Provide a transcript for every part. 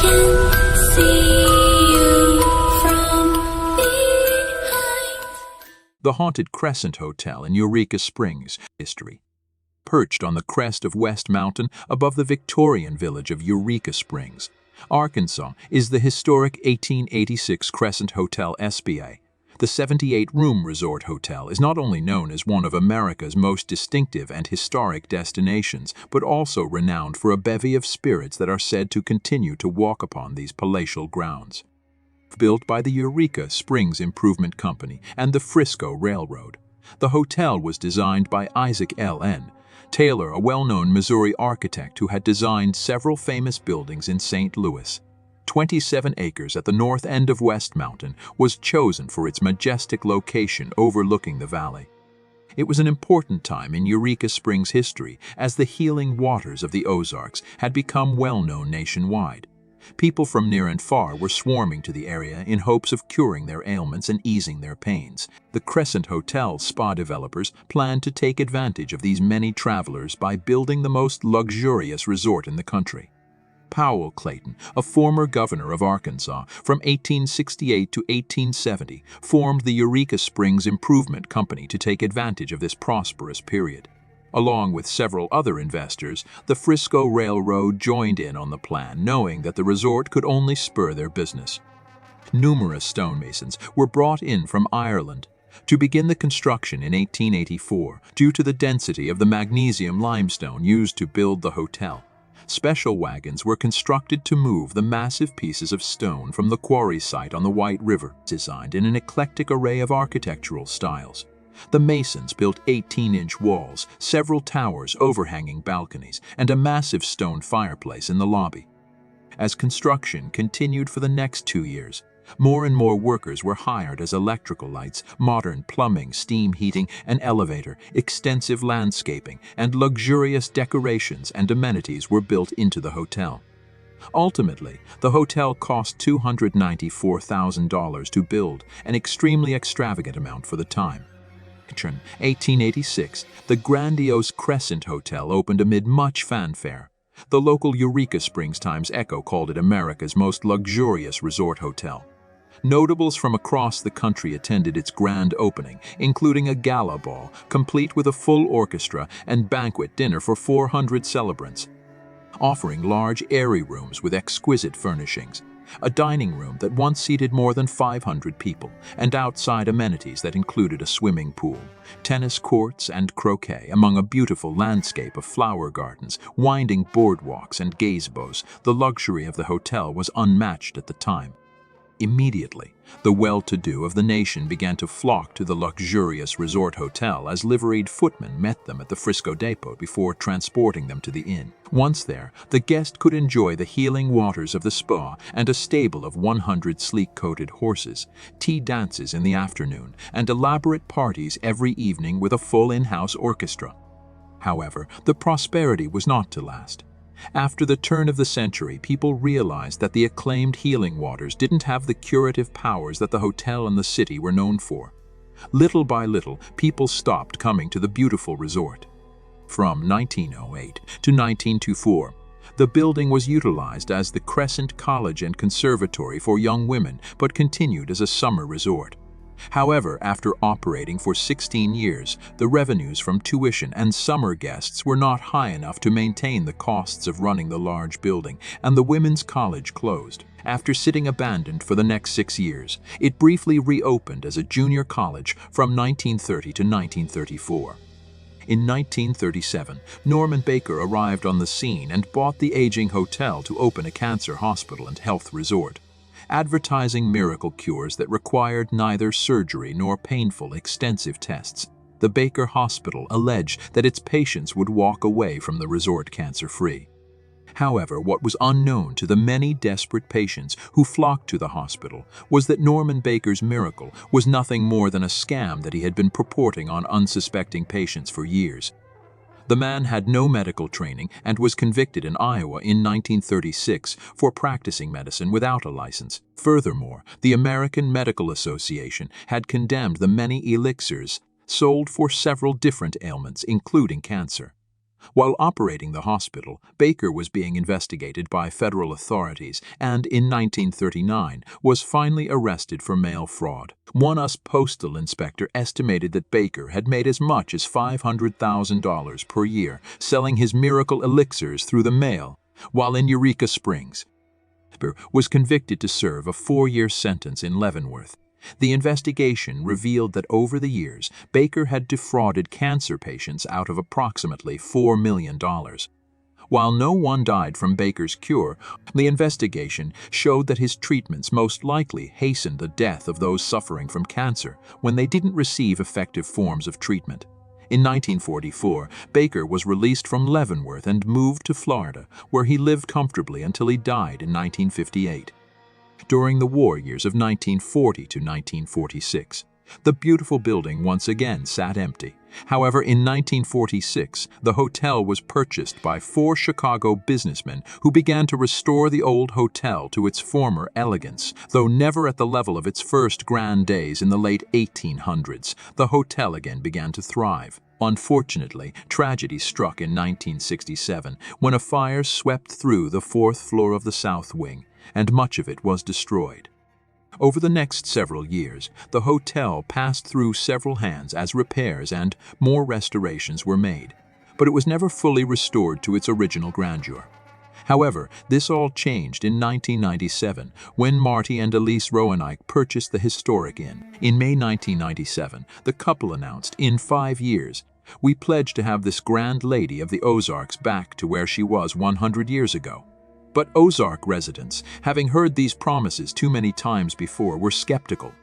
can see you from behind. The Haunted Crescent Hotel in Eureka Springs, history. Perched on the crest of West Mountain above the Victorian village of Eureka Springs, Arkansas, is the historic 1886 Crescent Hotel SBA. The 78-room resort hotel is not only known as one of America's most distinctive and historic destinations, but also renowned for a bevy of spirits that are said to continue to walk upon these palatial grounds. Built by the Eureka Springs Improvement Company and the Frisco Railroad, the hotel was designed by Isaac L.N. Taylor, a well-known Missouri architect who had designed several famous buildings in St. Louis. 27 acres at the north end of West Mountain was chosen for its majestic location overlooking the valley. It was an important time in Eureka Springs history as the healing waters of the Ozarks had become well-known nationwide. People from near and far were swarming to the area in hopes of curing their ailments and easing their pains. The Crescent Hotel spa developers planned to take advantage of these many travelers by building the most luxurious resort in the country. Powell Clayton, a former governor of Arkansas from 1868 to 1870, formed the Eureka Springs Improvement Company to take advantage of this prosperous period. Along with several other investors, the Frisco Railroad joined in on the plan, knowing that the resort could only spur their business. Numerous stonemasons were brought in from Ireland to begin the construction in 1884 due to the density of the magnesium limestone used to build the hotel. Special wagons were constructed to move the massive pieces of stone from the quarry site on the White River, designed in an eclectic array of architectural styles. The masons built 18-inch walls, several towers overhanging balconies, and a massive stone fireplace in the lobby. As construction continued for the next 2 years, more and more workers were hired as electrical lights, modern plumbing, steam heating, an elevator, extensive landscaping, and luxurious decorations and amenities were built into the hotel. Ultimately, the hotel cost $294,000 to build, an extremely extravagant amount for the time. In 1886, the grandiose Crescent Hotel opened amid much fanfare. The local Eureka Springs Times-Echo called it America's most luxurious resort hotel. Notables from across the country attended its grand opening, including a gala ball, complete with a full orchestra and banquet dinner for 400 celebrants, offering large airy rooms with exquisite furnishings, a dining room that once seated more than 500 people, and outside amenities that included a swimming pool, tennis courts, and croquet. Among a beautiful landscape of flower gardens, winding boardwalks, and gazebos, the luxury of the hotel was unmatched at the time. Immediately, the well-to-do of the nation began to flock to the luxurious resort hotel as liveried footmen met them at the Frisco depot before transporting them to the inn. Once there, the guest could enjoy the healing waters of the spa and a stable of 100 sleek-coated horses, tea dances in the afternoon, and elaborate parties every evening with a full in-house orchestra. However, the prosperity was not to last. After the turn of the century, people realized that the acclaimed healing waters didn't have the curative powers that the hotel and the city were known for. Little by little, people stopped coming to the beautiful resort. From 1908 to 1924, the building was utilized as the Crescent College and Conservatory for young women, but continued as a summer resort. However, after operating for 16 years, the revenues from tuition and summer guests were not high enough to maintain the costs of running the large building, and the women's college closed. After sitting abandoned for the next 6 years, it briefly reopened as a junior college from 1930 to 1934. In 1937, Norman Baker arrived on the scene and bought the aging hotel to open a cancer hospital and health resort, advertising miracle cures that required neither surgery nor painful, extensive tests. The Baker Hospital alleged that its patients would walk away from the resort cancer-free. However, what was unknown to the many desperate patients who flocked to the hospital was that Norman Baker's miracle was nothing more than a scam that he had been purporting on unsuspecting patients for years. The man had no medical training and was convicted in Iowa in 1936 for practicing medicine without a license. Furthermore, the American Medical Association had condemned the many elixirs sold for several different ailments, including cancer. While operating the hospital, Baker was being investigated by federal authorities and, in 1939, was finally arrested for mail fraud. One US postal inspector estimated that Baker had made as much as $500,000 per year selling his miracle elixirs through the mail. While in Eureka Springs, Baker was convicted to serve a 4-year sentence in Leavenworth. The investigation revealed that over the years, Baker had defrauded cancer patients out of approximately $4 million. While no one died from Baker's cure, the investigation showed that his treatments most likely hastened the death of those suffering from cancer when they didn't receive effective forms of treatment. In 1944, Baker was released from Leavenworth and moved to Florida, where he lived comfortably until he died in 1958. During the war years of 1940 to 1946, the beautiful building once again sat empty. However, in 1946, the hotel was purchased by 4 Chicago businessmen who began to restore the old hotel to its former elegance. Though never at the level of its first grand days in the late 1800s, the hotel again began to thrive. Unfortunately, tragedy struck in 1967 when a fire swept through the 4th floor of the south wing, and much of it was destroyed. Over the next several years, the hotel passed through several hands as repairs and more restorations were made, but it was never fully restored to its original grandeur. However, this all changed in 1997 when Marty and Elise Roenick purchased the historic inn. In May 1997, the couple announced, "In 5 years, we pledge to have this grand lady of the Ozarks back to where she was 100 years ago." But Ozark residents, having heard these promises too many times before, were skeptical.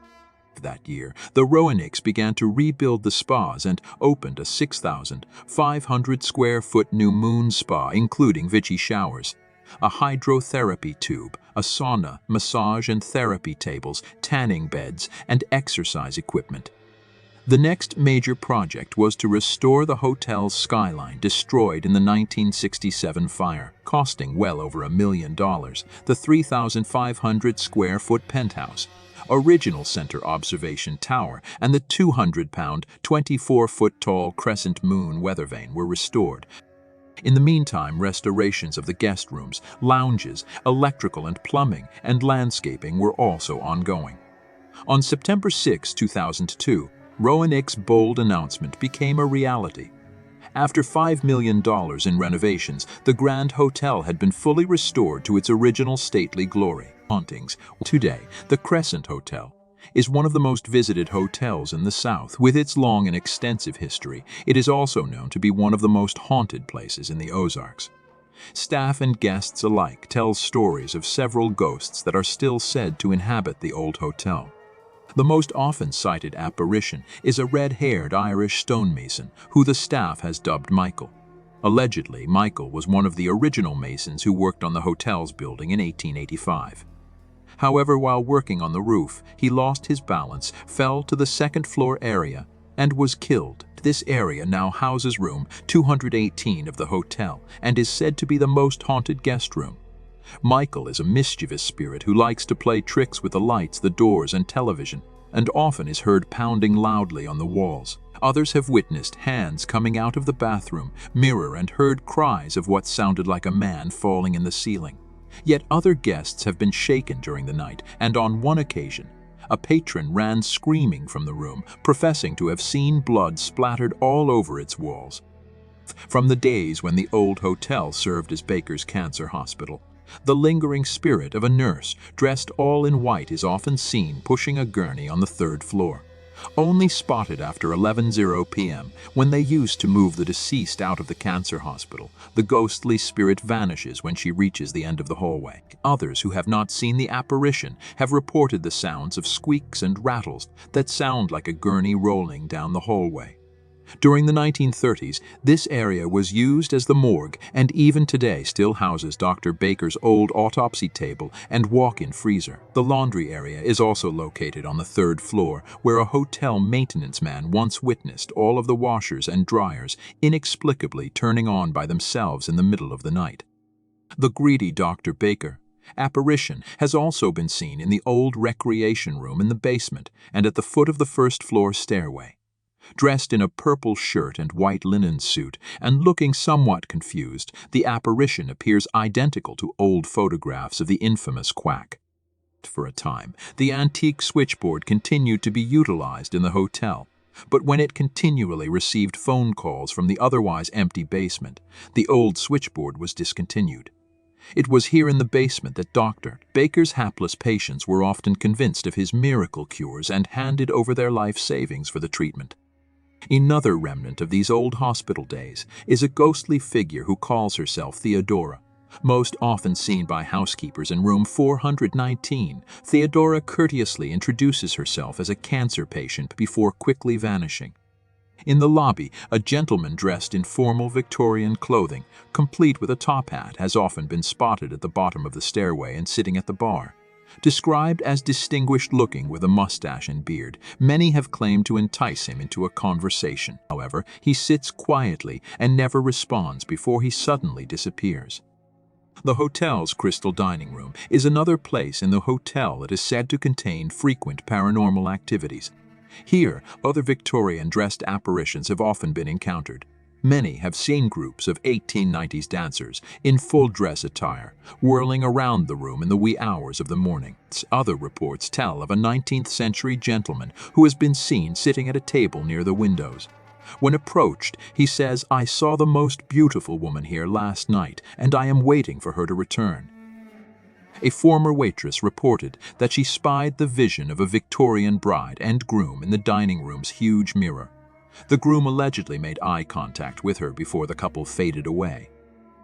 That year, the Roenicks began to rebuild the spas and opened a 6,500-square-foot new moon spa, including Vichy showers, a hydrotherapy tube, a sauna, massage and therapy tables, tanning beds, and exercise equipment. The next major project was to restore the hotel's skyline destroyed in the 1967 fire, costing well over $1 million. The 3,500-square-foot penthouse, original center observation tower, and the 200-pound, 24-foot-tall crescent moon weather vane were restored. In the meantime, restorations of the guest rooms, lounges, electrical and plumbing, and landscaping were also ongoing. On September 6, 2002, Roenick's bold announcement became a reality. After $5 million in renovations, the Grand Hotel had been fully restored to its original stately glory. Hauntings. Today, the Crescent Hotel is one of the most visited hotels in the South. With its long and extensive history, it is also known to be one of the most haunted places in the Ozarks. Staff and guests alike tell stories of several ghosts that are still said to inhabit the old hotel. The most often cited apparition is a red-haired Irish stonemason who the staff has dubbed Michael. Allegedly, Michael was one of the original masons who worked on the hotel's building in 1885. However, while working on the roof, he lost his balance, fell to the 2nd floor area, and was killed. This area now houses room 218 of the hotel and is said to be the most haunted guest room. Michael is a mischievous spirit who likes to play tricks with the lights, the doors, and television, and often is heard pounding loudly on the walls. Others have witnessed hands coming out of the bathroom mirror and heard cries of what sounded like a man falling in the ceiling. Yet other guests have been shaken during the night, and on one occasion, a patron ran screaming from the room, professing to have seen blood splattered all over its walls. From the days when the old hotel served as Baker's cancer hospital, the lingering spirit of a nurse dressed all in white is often seen pushing a gurney on the 3rd floor. Only spotted after 11:00 p.m. when they used to move the deceased out of the cancer hospital, the ghostly spirit vanishes when she reaches the end of the hallway. Others who have not seen the apparition have reported the sounds of squeaks and rattles that sound like a gurney rolling down the hallway. During the 1930s, this area was used as the morgue and even today still houses Dr. Baker's old autopsy table and walk-in freezer. The laundry area is also located on the 3rd floor, where a hotel maintenance man once witnessed all of the washers and dryers inexplicably turning on by themselves in the middle of the night. The greedy Dr. Baker apparition has also been seen in the old recreation room in the basement and at the foot of the 1st floor stairway. Dressed in a purple shirt and white linen suit, and looking somewhat confused, the apparition appears identical to old photographs of the infamous quack. For a time, the antique switchboard continued to be utilized in the hotel, but when it continually received phone calls from the otherwise empty basement, the old switchboard was discontinued. It was here in the basement that Dr. Baker's hapless patients were often convinced of his miracle cures and handed over their life savings for the treatment. Another remnant of these old hospital days is a ghostly figure who calls herself Theodora. Most often seen by housekeepers in room 419, Theodora courteously introduces herself as a cancer patient before quickly vanishing. In the lobby, a gentleman dressed in formal Victorian clothing, complete with a top hat, has often been spotted at the bottom of the stairway and sitting at the bar. Described as distinguished-looking with a mustache and beard, many have claimed to entice him into a conversation. However, he sits quietly and never responds before he suddenly disappears. The hotel's crystal dining room is another place in the hotel that is said to contain frequent paranormal activities. Here, other Victorian-dressed apparitions have often been encountered. Many have seen groups of 1890s dancers in full dress attire, whirling around the room in the wee hours of the morning. Other reports tell of a 19th century gentleman who has been seen sitting at a table near the windows. When approached, he says, "I saw the most beautiful woman here last night, and I am waiting for her to return." A former waitress reported that she spied the vision of a Victorian bride and groom in the dining room's huge mirror. The groom allegedly made eye contact with her before the couple faded away.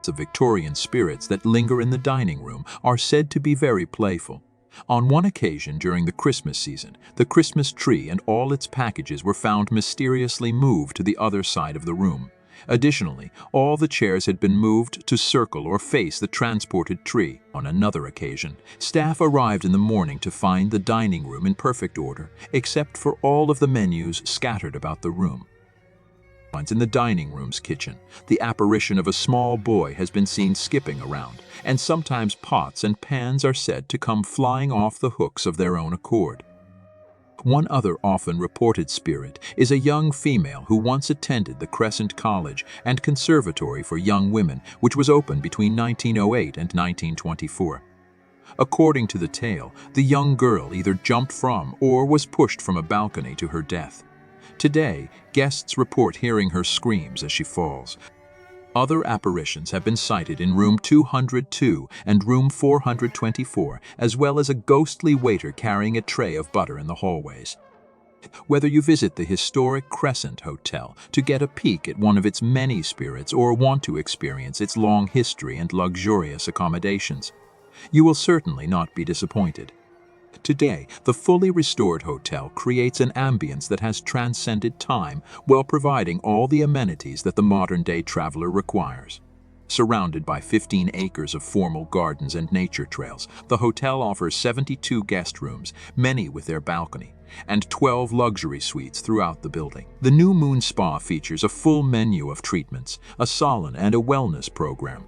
The Victorian spirits that linger in the dining room are said to be very playful. On one occasion during the Christmas season, the Christmas tree and all its packages were found mysteriously moved to the other side of the room. Additionally, all the chairs had been moved to circle or face the transported tree. On another occasion, staff arrived in the morning to find the dining room in perfect order, except for all of the menus scattered about the room. In the dining room's kitchen, the apparition of a small boy has been seen skipping around, and sometimes pots and pans are said to come flying off the hooks of their own accord. One other often reported spirit is a young female who once attended the Crescent College and Conservatory for Young Women, which was opened between 1908 and 1924. According to the tale, the young girl either jumped from or was pushed from a balcony to her death. Today, guests report hearing her screams as she falls. Other apparitions have been sighted in room 202 and room 424, as well as a ghostly waiter carrying a tray of butter in the hallways. Whether you visit the historic Crescent Hotel to get a peek at one of its many spirits or want to experience its long history and luxurious accommodations, you will certainly not be disappointed. Today, the fully restored hotel creates an ambience that has transcended time while providing all the amenities that the modern-day traveler requires. Surrounded by 15 acres of formal gardens and nature trails, the hotel offers 72 guest rooms, many with their balcony, and 12 luxury suites throughout the building. The New Moon Spa features a full menu of treatments, a salon, and a wellness program.